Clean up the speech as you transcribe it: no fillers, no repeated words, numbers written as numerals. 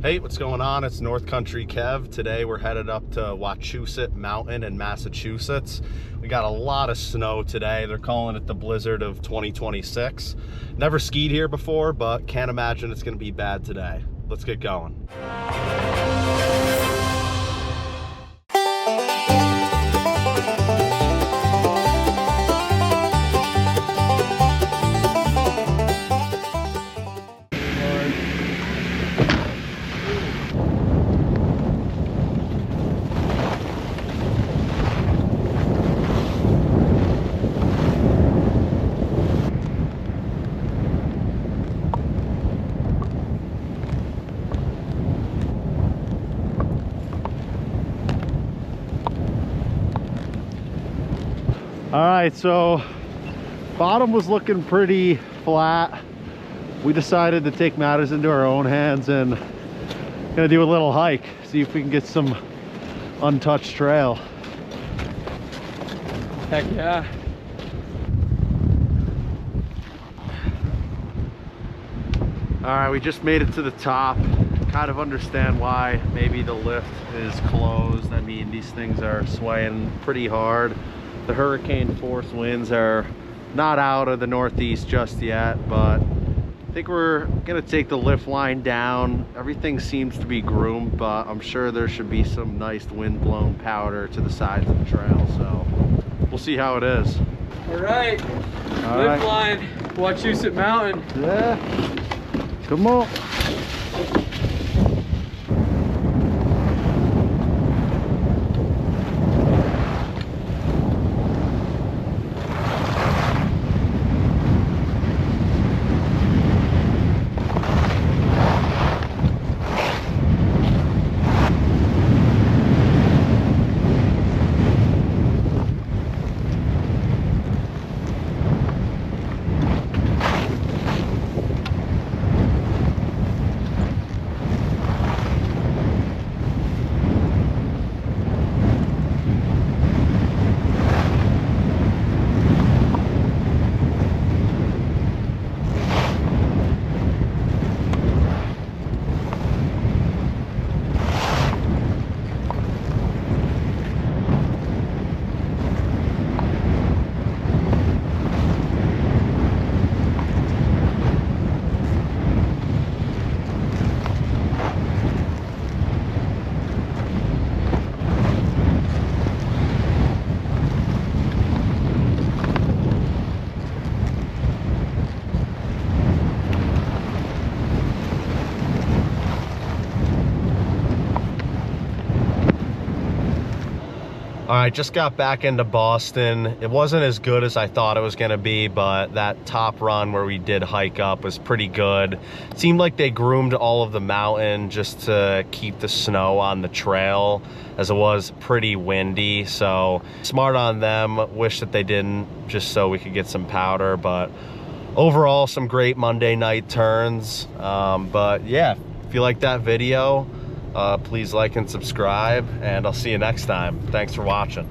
Hey, what's going on? It's North Country Kev. Today we're headed up to Wachusett Mountain in Massachusetts. We got a lot of snow today. They're calling it the blizzard of 2026. Never skied here before, but can't imagine it's gonna be bad today. Let's get going. All right, so bottom was looking pretty flat. We decided to take matters into our own hands and gonna do a little hike, see if we can get some untouched trail. Heck yeah. All right, we just made it to the top. Kind of understand why maybe the lift is closed. I mean, these things are swaying pretty hard. The hurricane force winds are not out of the northeast just yet, but I think we're gonna take the lift line down. Everything seems to be groomed, but I'm sure there should be some nice wind-blown powder to the sides of the trail, so we'll see how it is. All right, lift line, Wachusett Mountain. Yeah, come on. All right, just got back into Boston. It wasn't as good as I thought it was gonna be, but that top run where we did hike up was pretty good. It seemed like they groomed all of the mountain just to keep the snow on the trail, as it was pretty windy, so smart on them. Wish that they didn't, just so we could get some powder, but overall some great Monday night turns. But yeah, if you like that video, please like and subscribe, and I'll see you next time. Thanks for watching.